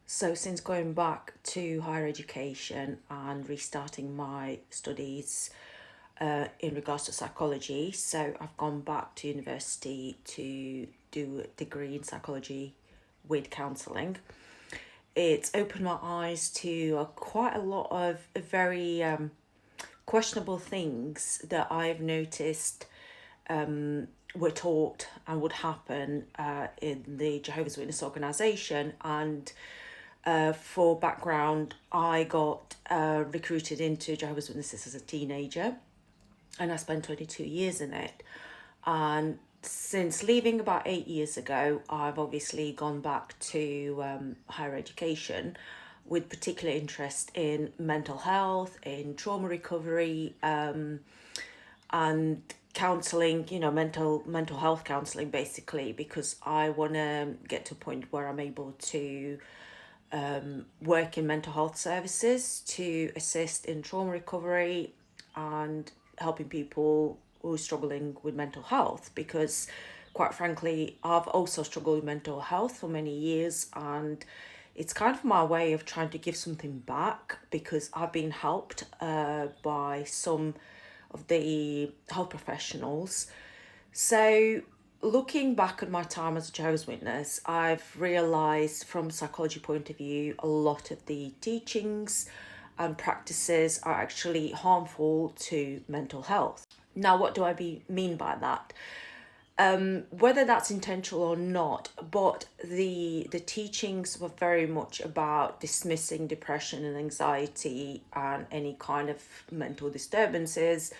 So since going back to higher education and restarting my studies in regards to psychology, so I've gone back to university to do a degree in psychology with counselling. It's opened my eyes to quite a lot of very questionable things that I've noticed were taught and would happen in the Jehovah's Witness organisation. And for background, I got recruited into Jehovah's Witnesses as a teenager, and I spent 22 years in it. And since leaving about 8 years ago, I've obviously gone back to higher education with particular interest in mental health, in trauma recovery, and counselling, mental health counselling basically, because I want to get to a point where I'm able to work in mental health services to assist in trauma recovery and helping people who are struggling with mental health, because quite frankly I've also struggled with mental health for many years, and it's kind of my way of trying to give something back, because I've been helped by some of the health professionals. So looking back at my time as a Jehovah's Witness, I've realised from a psychology point of view, a lot of the teachings and practices are actually harmful to mental health. Now, what do I mean by that? Whether that's intentional or not, but the teachings were very much about dismissing depression and anxiety and any kind of mental disturbances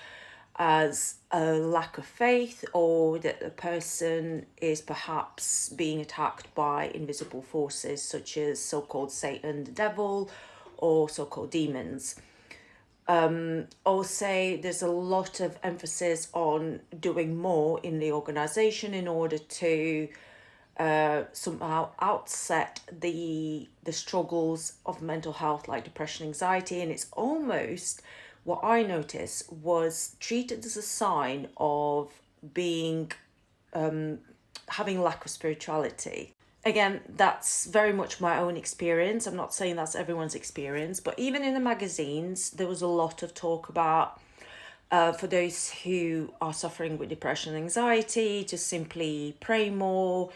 as a lack of faith, or that the person is perhaps being attacked by invisible forces such as so-called Satan, the devil, or so-called demons. Also, there's a lot of emphasis on doing more in the organization in order to somehow outset the struggles of mental health like depression, anxiety, and it's almost, what I noticed was treated as a sign of being having lack of spirituality. Again, that's very much my own experience. I'm not saying that's everyone's experience, but even in the magazines, there was a lot of talk about for those who are suffering with depression and anxiety, to simply pray more,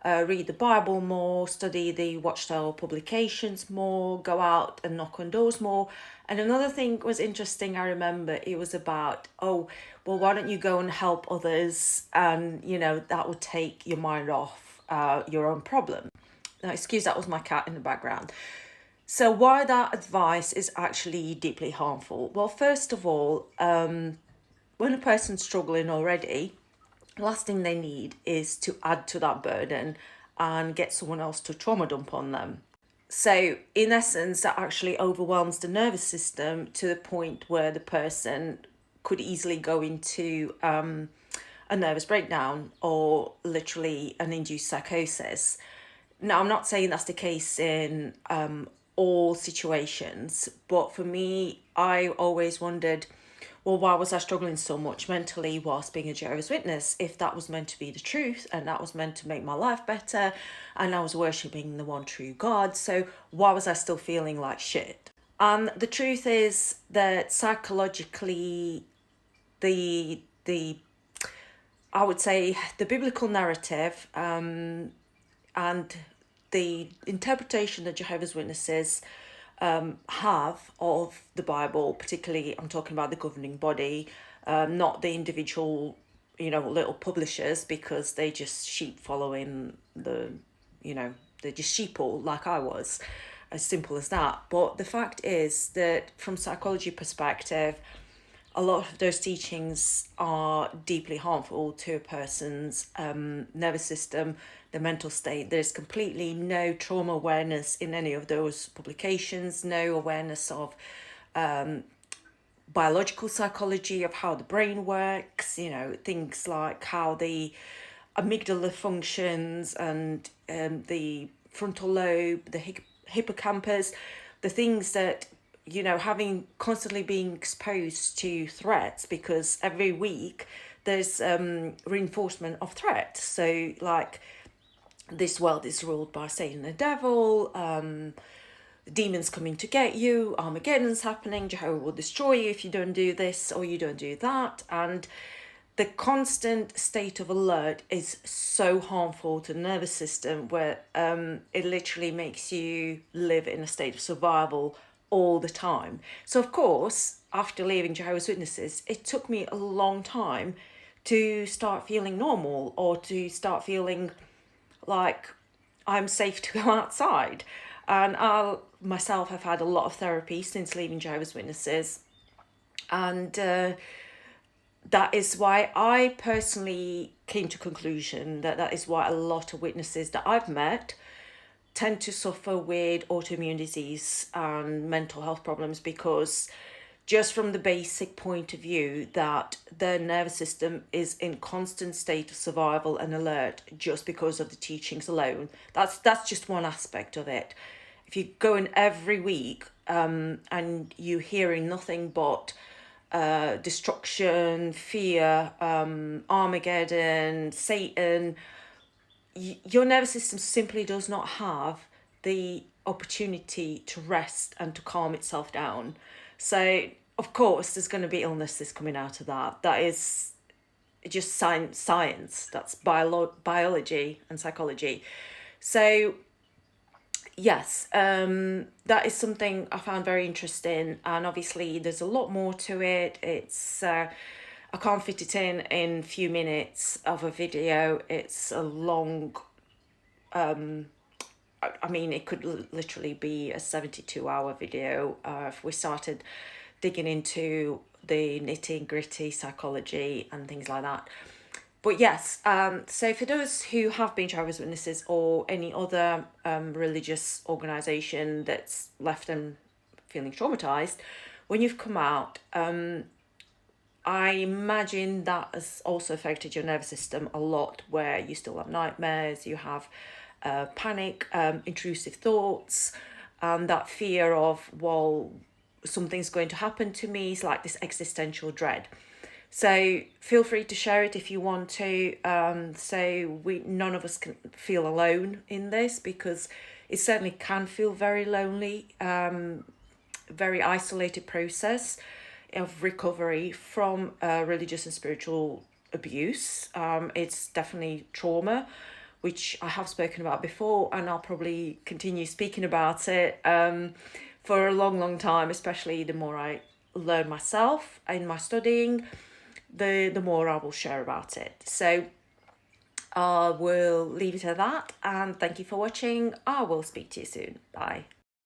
read the Bible more, study the Watchtower publications more, go out and knock on doors more. And another thing was interesting, I remember it was about, oh, well, why don't you go and help others? And, that would take your mind off your own problem. Now, excuse, that was my cat in the background. So why that advice is actually deeply harmful? Well, first of all, when a person's struggling already, the last thing they need is to add to that burden and get someone else to trauma dump on them. So in essence, that actually overwhelms the nervous system to the point where the person could easily go into a nervous breakdown or literally an induced psychosis. Now, I'm not saying that's the case in all situations, but for me, I always wondered, well, why was I struggling so much mentally whilst being a Jehovah's Witness, if that was meant to be the truth and that was meant to make my life better and I was worshipping the one true God, so why was I still feeling like shit? And the truth is that psychologically, the I would say the biblical narrative and the interpretation that Jehovah's Witnesses have of the Bible, particularly I'm talking about the governing body, not the individual, little publishers, because they just sheep following they're just sheeple like I was, as simple as that. But the fact is that from psychology perspective, a lot of those teachings are deeply harmful to a person's nervous system, the mental state. There's completely no trauma awareness in any of those publications, no awareness of biological psychology, of how the brain works, things like how the amygdala functions and the frontal lobe, the hippocampus, the things that, having constantly being exposed to threats, because every week there's reinforcement of threat. So like this world is ruled by Satan and the devil, demons coming to get you, Armageddon's happening, Jehovah will destroy you if you don't do this or you don't do that. And the constant state of alert is so harmful to the nervous system, where it literally makes you live in a state of survival all the time. So of course, after leaving Jehovah's Witnesses, it took me a long time to start feeling normal, or to start feeling like I'm safe to go outside. And I myself have had a lot of therapy since leaving Jehovah's Witnesses. And that is why I personally came to conclusion that is why a lot of witnesses that I've met tend to suffer with autoimmune disease and mental health problems, because just from the basic point of view that their nervous system is in constant state of survival and alert just because of the teachings alone. That's just one aspect of it. If you go in every week and you're hearing nothing but destruction, fear, Armageddon, Satan, your nervous system simply does not have the opportunity to rest and to calm itself down. So of course there's going to be illnesses coming out of that. That is just science. That's biology and psychology. So yes, that is something I found very interesting, and obviously there's a lot more to it. It's I can't fit it in a few minutes of a video. It's a long, I mean, it could literally be a 72-hour video if we started digging into the nitty gritty psychology and things like that. But yes, so for those who have been Jehovah's Witnesses or any other religious organisation that's left them feeling traumatised, when you've come out, I imagine that has also affected your nervous system a lot, where you still have nightmares, you have panic, intrusive thoughts, that fear of, well, something's going to happen to me. It's like this existential dread. So feel free to share it if you want to. So none of us can feel alone in this, because it certainly can feel very lonely, very isolated process of recovery from religious and spiritual abuse. It's definitely trauma, which I have spoken about before, and I'll probably continue speaking about it for a long, long time, especially the more I learn myself in my studying, the more I will share about it. So I will leave it at that, and thank you for watching. I will speak to you soon. Bye.